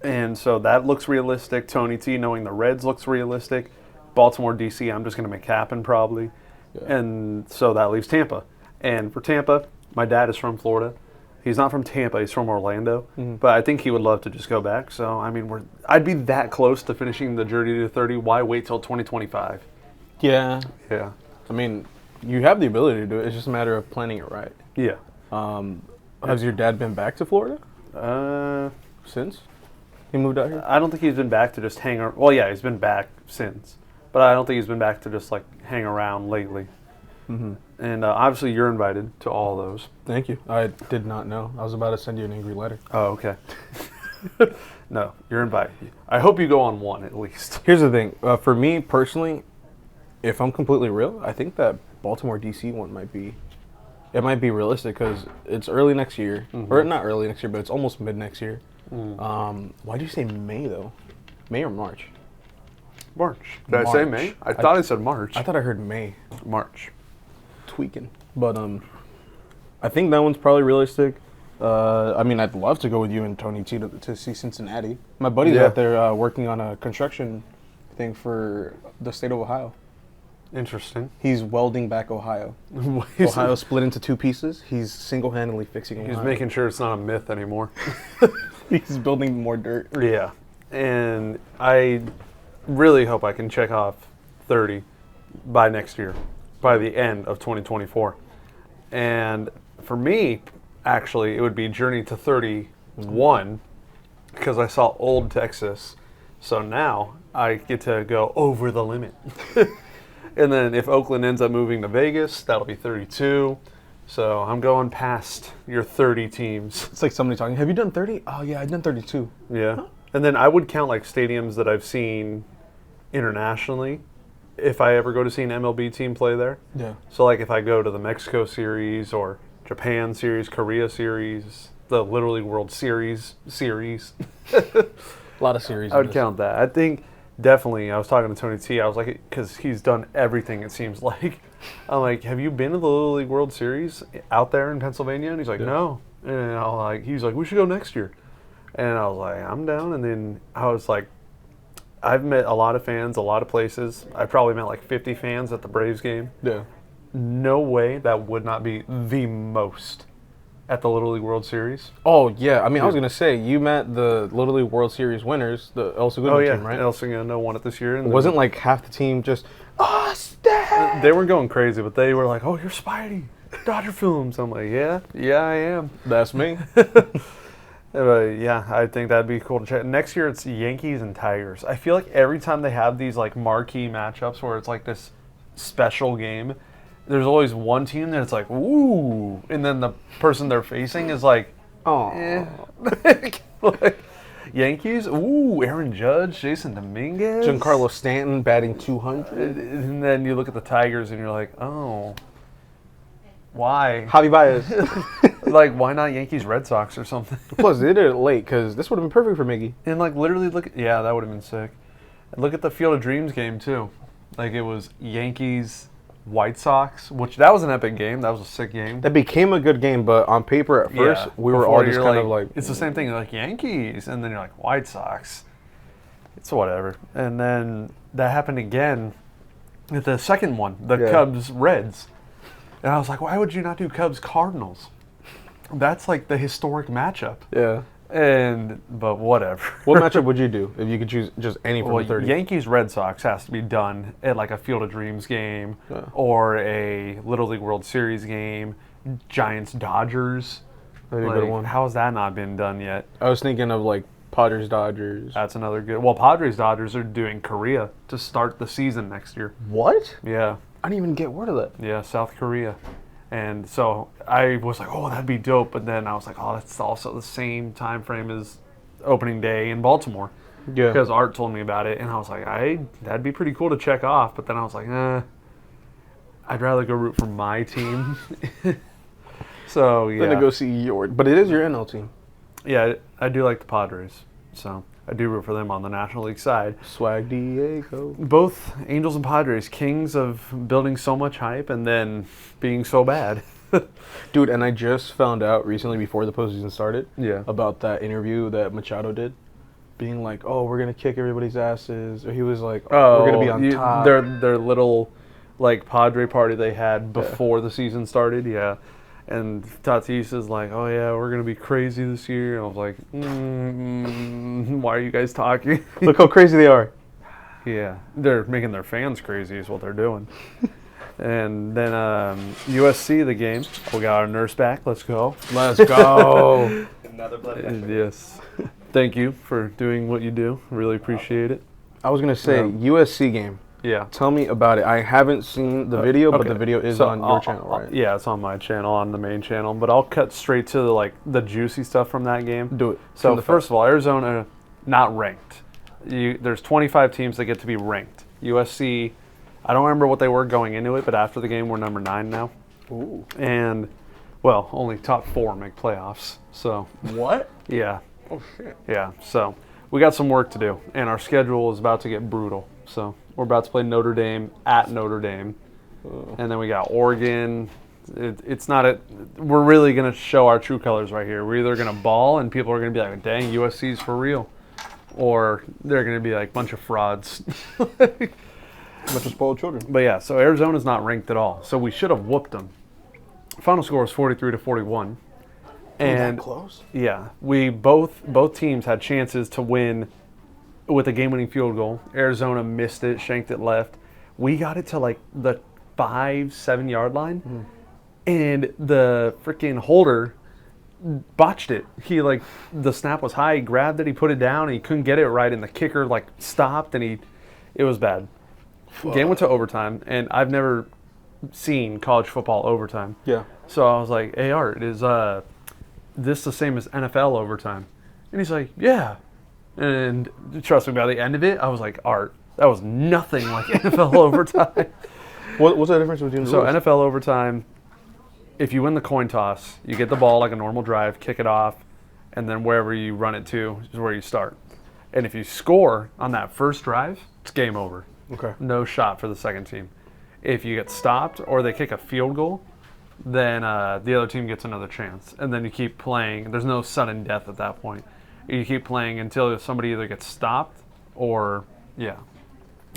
And so that looks realistic. Tony T, knowing the Reds, looks realistic. Baltimore, DC, I'm just going to make happen probably. Yeah. And so that leaves Tampa. And for Tampa, my dad is from Florida. He's not from Tampa. He's from Orlando. Mm-hmm. But I think he would love to just go back. So, I mean, I'd be that close to finishing the journey to 30. Why wait till 2025? Yeah. Yeah. I mean, you have the ability to do it. It's just a matter of planning it right. Yeah. Has your dad been back to Florida? Since he moved out here? I don't think he's been back to just hang around. Well, yeah, he's been back since. But I don't think he's been back to just, like, hang around lately. Mm-hmm. And obviously you're invited to all those. Thank you. I did not know. I was about to send you an angry letter. Oh, okay. No, you're invited. I hope you go on one at least. Here's the thing. For me personally, if I'm completely real, I think that Baltimore DC one might be realistic because it's early next year. Mm-hmm. Or not early next year, but it's almost mid next year. Mm. Why do you say May, though? May or March? March. Did I say May? I thought I said March. I thought I heard May. March. Tweaking. But I think that one's probably realistic. I mean, I'd love to go with you and Tony T to see Cincinnati. My buddy's out there working on a construction thing for the state of Ohio. Interesting. He's welding back Ohio. Ohio split into 2 pieces. He's single-handedly fixing Ohio. He's making sure it's not a myth anymore. He's building more dirt. Yeah. And I really hope I can check off 30 by next year, by the end of 2024. And for me, actually, it would be Journey to 31 because I saw Old Texas. So now I get to go over the limit. And then if Oakland ends up moving to Vegas, that'll be 32. So I'm going past your 30 teams. It's like somebody talking, have you done 30? Oh, yeah, I've done 32. Yeah. Huh? And then I would count like stadiums that I've seen internationally if I ever go to see an MLB team play there. Yeah. So like if I go to the Mexico series or Japan series, Korea series, the Little League World Series. A lot of series. I would count that. I think definitely, I was talking to Tony T. I was like, because he's done everything, it seems like. I'm like, have you been to the Little League World Series out there in Pennsylvania? And he's like, no. And he's like, we should go next year. And I was like, I'm down. And then I was like, I've met a lot of fans, a lot of places. I probably met like 50 fans at the Braves game. Yeah. No way that would not be the most at the Little League World Series. Oh, yeah. I mean, I was going to say, you met the Little League World Series winners, the El Segundo team, right? El Segundo won it this year. And wasn't like half the team just, Austin! They weren't going crazy, but they were like, oh, you're Spidey. Dodger Films. I'm like, yeah, I am. That's me. Yeah, I think that'd be cool to check. Next year, it's Yankees and Tigers. I feel like every time they have these like marquee matchups where it's like this special game, there's always one team that's like, ooh, and then the person they're facing is like, oh, like, Yankees, ooh, Aaron Judge, Jason Dominguez, Giancarlo Stanton batting 200, and then you look at the Tigers and you're like, oh, why? Javi Baez. Like, why not Yankees Red Sox or something? Plus, they did it late because this would have been perfect for Miggy. And like literally look at, that would have been sick. And look at the Field of Dreams game too. Like it was Yankees White Sox, which that was an epic game. That was a sick game. That became a good game, but on paper at first, we were all just kind of like... It's the same thing, like Yankees, and then you're like, White Sox. It's whatever. And then that happened again at the second one, the Cubs Reds. And I was like, why would you not do Cubs Cardinals? That's like the historic matchup. Yeah. But whatever. What matchup would you do if you could choose just any from the 30? Yankees Red Sox has to be done at like a Field of Dreams game or a Little League World Series game. Giants Dodgers. That'd be a good one. How has that not been done yet? I was thinking of like Padres Dodgers. That's another good. Well, Padres Dodgers are doing Korea to start the season next year. What? Yeah. I didn't even get word of that. Yeah, South Korea. And so I was like, oh, that'd be dope. But then I was like, oh, that's also the same time frame as opening day in Baltimore. Yeah. Because Art told me about it, and I was like, that'd be pretty cool to check off. But then I was like, I'd rather go root for my team. So, yeah. Then to go see your... But it is your NL team. Yeah, I do like the Padres. So I do root for them on the National League side. Swag Diego. Both Angels and Padres, kings of building so much hype and then being so bad. Dude, and I just found out recently before the postseason started about that interview that Machado did. Being like, oh, we're going to kick everybody's asses. Or he was like, oh, we're going to be on top. Their little, like, Padre party they had before the season started, And Tatis is like, oh, yeah, we're going to be crazy this year. And I was like, why are you guys talking? Look how crazy they are. Yeah, they're making their fans crazy is what they're doing. And then USC, the game. We got our nurse back. Let's go. Let's go. Another blood pressure. Yes. Thank you for doing what you do. Really appreciate it. I was going to say, USC game. Yeah. Tell me about it. I haven't seen the video, but the video is on your channel, right? Yeah, it's on my channel, on the main channel. But I'll cut straight to the juicy stuff from that game. Do it. So first of all, Arizona not ranked. There's 25 teams that get to be ranked. USC, I don't remember what they were going into it, but after the game, we're number 9 now. Ooh. And well, only top 4 make playoffs. So what? Yeah. Oh shit. Yeah. So we got some work to do, and our schedule is about to get brutal. So we're about to play Notre Dame at Notre Dame, and then we got Oregon. It's not a. We're really gonna show our true colors right here. We're either gonna ball, and people are gonna be like, "Dang, USC's for real," or they're gonna be like, "Bunch of frauds." Bunch of spoiled children. But yeah, so Arizona's not ranked at all. So we should have whooped them. Final score was 43-41. And that close? Yeah, we both teams had chances to win with a game-winning field goal. Arizona missed it, shanked it left. We got it to like the 5-7 yard line, and the freaking holder botched it. He the snap was high, he grabbed it, he put it down, and he couldn't get it right, and the kicker stopped, and it was bad. Game went to overtime, and I've never seen college football overtime. Yeah. So I was like, "Hey Art, is this the same as NFL overtime?" And he's like, "Yeah." And trust me, by the end of it, I was like, Art, that was nothing like NFL overtime. What's the difference between the rules? NFL overtime, if you win the coin toss, you get the ball like a normal drive, kick it off, and then wherever you run it to is where you start. And if you score on that first drive, it's game over. Okay. No shot for the second team. If you get stopped or they kick a field goal, then the other team gets another chance. And then you keep playing. There's no sudden death at that point. You keep playing until somebody either gets stopped or,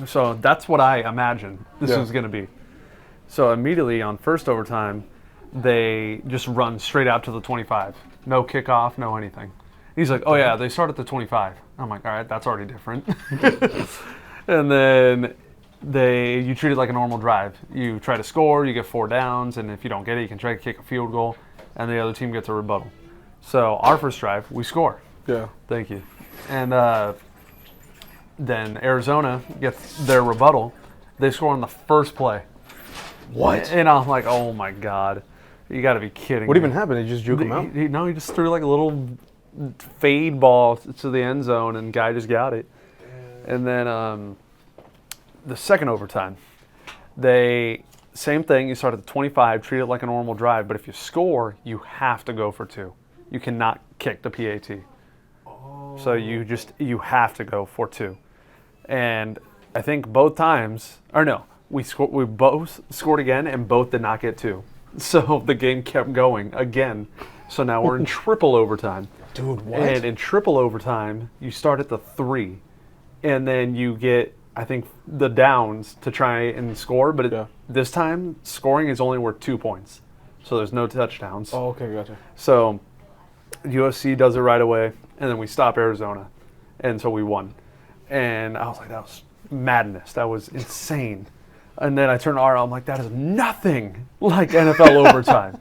So that's what I imagine this is going to be. So immediately on first overtime, they just run straight out to the 25. No kickoff, no anything. He's like, oh yeah, they start at the 25. I'm like, all right, that's already different. And then you treat it like a normal drive. You try to score, you get 4 downs, and if you don't get it, you can try to kick a field goal, and the other team gets a rebuttal. So our first drive, we score. Yeah. Thank you. And then Arizona gets their rebuttal. They score on the first play. What? And I'm like, oh my God. You got to be kidding What me. even happened? He just juke him out? No, he just threw like a little fade ball to the end zone, and guy just got it. And then the second overtime, same thing. You start at the 25, treat it like a normal drive. But if you score, you have to go for 2. You cannot kick the PAT. So you have to go for 2. And I think both times, or no, we both scored again, and both did not get 2. So the game kept going again. So now we're in triple overtime. Dude, what? And in triple overtime, you start at the 3, and then you get, I think, the downs to try and score. But this time, scoring is only worth 2 points. So there's no touchdowns. Oh, okay, gotcha. So USC does it right away, and then we stop Arizona, and so we won. And I was like, that was madness. That was insane. And then I turned to Ara, I'm like, that is nothing like NFL overtime.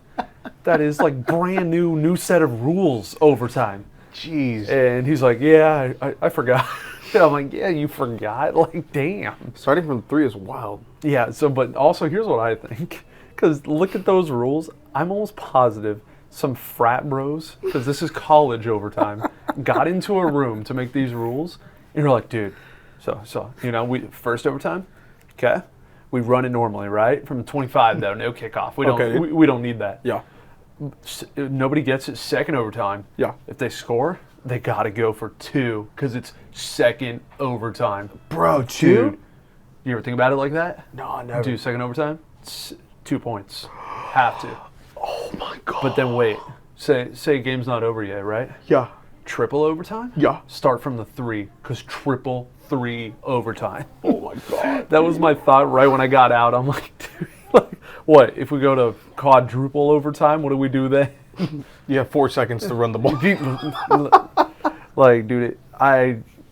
That is like brand new set of rules overtime. Jeez. And he's like, yeah, I forgot. And I'm like, yeah, you forgot? Like, damn. Starting from 3 is wild. Yeah, so, but also here's what I think. Because look at those rules. I'm almost positive some frat bros, because this is college overtime, got into a room to make these rules. And you're like, dude, so we first overtime, okay? We run it normally, right? From 25 though, no kickoff. We don't need that. Yeah. Nobody gets it. Second overtime. Yeah. If they score, they gotta go for 2 because it's second overtime. Bro, 2? Dude, you ever think about it like that? No, never. Dude, second overtime, 2 points. Have to. Oh my god. But then wait. Say game's not over yet, right? Yeah. Triple overtime? Yeah. Start from the 3 because triple 3 overtime. Oh my god. That was my thought right when I got out. I'm like, dude, like, what? If we go to quadruple overtime, what do we do then? You have 4 seconds to run the ball. Like, dude,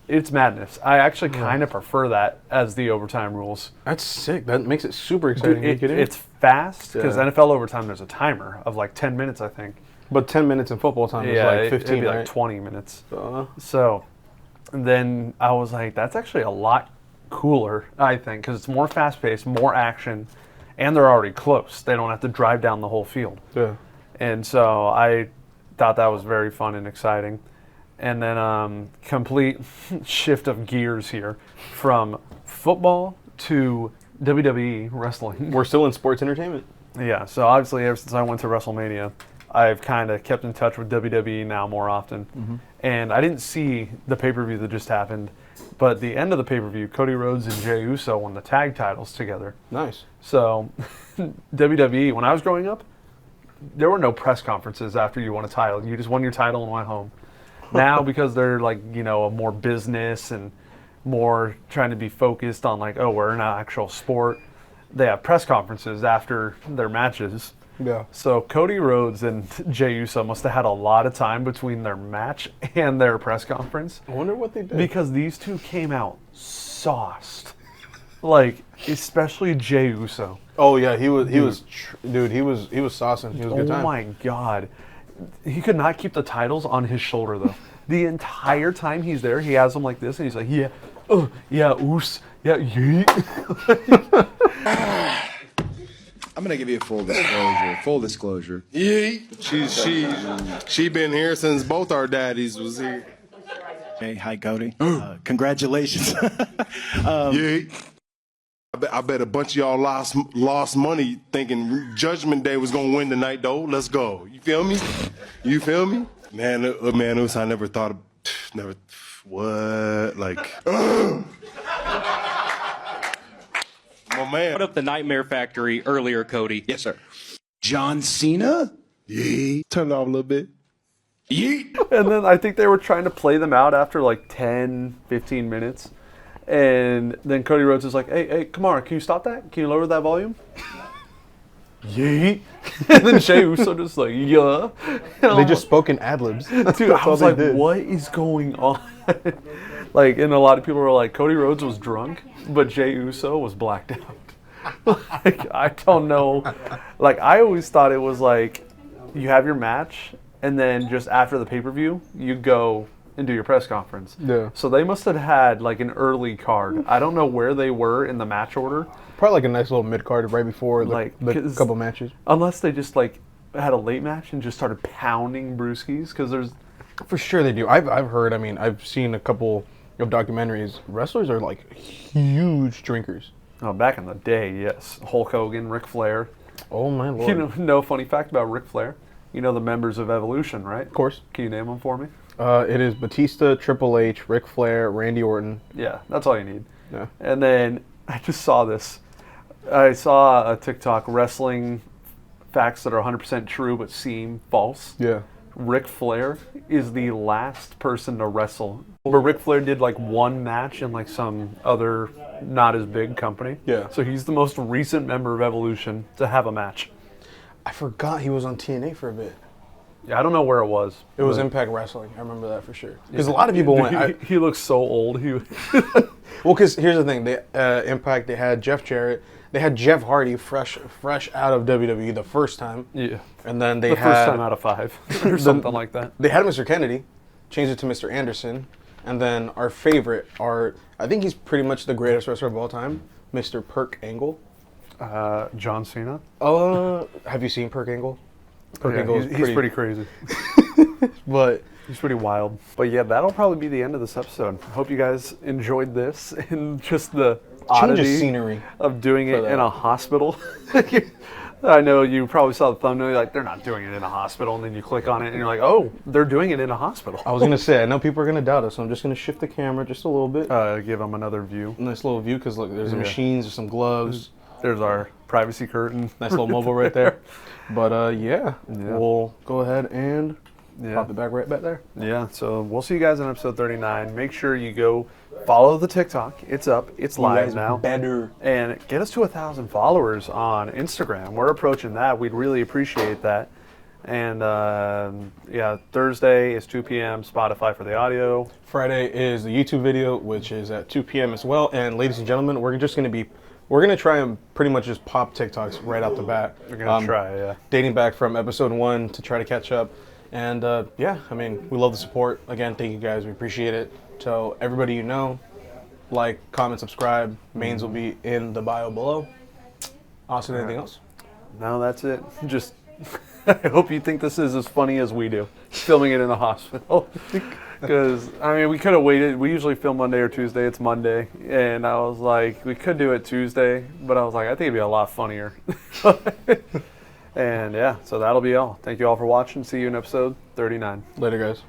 it's madness. I actually kind of prefer that as the overtime rules. That's sick. That makes it super exciting. Dude, it's fast because NFL overtime, there's a timer of like 10 minutes, I think. But 10 minutes in football time is like 15, it'd be right? like 20 minutes. So then I was like, that's actually a lot cooler, I think, because it's more fast-paced, more action, and they're already close. They don't have to drive down the whole field. Yeah. And so I thought that was very fun and exciting. And then complete shift of gears here from football to WWE wrestling. We're still in sports entertainment. Yeah, so obviously ever since I went to WrestleMania, I've kind of kept in touch with WWE now more often. Mm-hmm. And I didn't see the pay-per-view that just happened, but at the end of the pay-per-view, Cody Rhodes and Jey Uso won the tag titles together. Nice. So WWE, when I was growing up, there were no press conferences after you won a title. You just won your title and went home. Now, because they're like, more business and more trying to be focused on like, oh, we're in an actual sport, they have press conferences after their matches. Yeah. So Cody Rhodes and Jey Uso must have had a lot of time between their match and their press conference. I wonder what they did. Because these two came out sauced. Like, especially Jey Uso. Oh yeah, he was saucing. He was a good time. Oh my god. He could not keep the titles on his shoulder though. The entire time he's there, he has them like this, and he's like, yeah, yeah, oos, yeah, yeet. I'm gonna give you a full disclosure. Full disclosure. She been here since both our daddies was here. Hey, hi Cody. Congratulations. I bet a bunch of y'all lost money thinking Judgment Day was gonna win tonight though. Let's go. You feel me? You feel me? Man, I never thought of what like. My man. Put up the Nightmare Factory earlier, Cody. Yes, sir. John Cena? Yeah. Turn it off a little bit. Yeet. And then I think they were trying to play them out after like 10, 15 minutes. And then Cody Rhodes is like, hey, come on, can you stop that? Can you lower that volume? Yeet. And then Jey Uso just like, yeah. They just spoke in ad-libs. Dude, I was like, what is going on? Like, and a lot of people were like, Cody Rhodes was drunk, but Jey Uso was blacked out. Like, I don't know. Like, I always thought it was like, you have your match, and then just after the pay-per-view, you go and do your press conference. Yeah. So they must have had like an early card. I don't know where they were in the match order. Probably like a nice little mid-card right before the couple matches. Unless they just like had a late match and just started pounding brewskis, because there's... For sure they do. I've heard, I've seen a couple of documentaries. Wrestlers are like huge drinkers. Oh, back in the day, yes. Hulk Hogan, Ric Flair. Oh my lord. No funny fact about Ric Flair. You know the members of Evolution, right? Of course. Can you name them for me? It is Batista, Triple H, Ric Flair, Randy Orton. Yeah, that's all you need. Yeah. And then I just saw this. I saw a TikTok, wrestling facts that are 100% true but seem false. Yeah. Ric Flair is the last person to wrestle. But Ric Flair did like one match in like some other not as big company. Yeah. So he's the most recent member of Evolution to have a match. I forgot he was on TNA for a bit. Yeah, I don't know where it was. It was Impact Wrestling. I remember that for sure. Because a lot of people went. He looks so old. Well, because here's the thing: they Impact. They had Jeff Jarrett. They had Jeff Hardy fresh out of WWE the first time. Yeah. And then they the had first time out of 5 or something like that. They had Mr. Kennedy, changed it to Mr. Anderson, and then our favorite, I think he's pretty much the greatest wrestler of all time, Mr. Perk Angle. John Cena. Have you seen Perk Angle? He's pretty crazy. But he's pretty wild. But yeah, that'll probably be the end of this episode. Hope you guys enjoyed this and just the oddity change of scenery of doing it in a hospital. I know you probably saw the thumbnail. You're like, they're not doing it in a hospital, and then you click on it, and you're like, oh, they're doing it in a hospital. I was gonna say, I know people are gonna doubt us, so I'm just gonna shift the camera just a little bit. Give them another view. Nice little view, because look, there's the machines, there's some gloves. There's our privacy curtain. Nice little mobile right there. But yeah, we'll go ahead and pop it right back there. Yeah, so we'll see you guys in episode 39. Make sure you go follow the TikTok. It's up. It's live now. Better. And get us to 1,000 followers on Instagram. We're approaching that. We'd really appreciate that. And yeah, Thursday is 2 p.m. Spotify for the audio. Friday is the YouTube video, which is at 2 p.m. as well. And ladies and gentlemen, we're gonna try and pretty much just pop TikToks right out the bat. We're gonna try, yeah. Dating back from episode 1 to try to catch up. And yeah, I mean, we love the support. Again, thank you guys. We appreciate it. Tell everybody you know, like, comment, subscribe. Mains will be in the bio below. Austin, anything else? No, that's it. Just, I hope you think this is as funny as we do, filming it in a hospital. Because, I mean, we could have waited. We usually film Monday or Tuesday. It's Monday. And I was like, we could do it Tuesday. But I was like, I think it'd be a lot funnier. And yeah, so that'll be all. Thank you all for watching. See you in episode 39. Later, guys.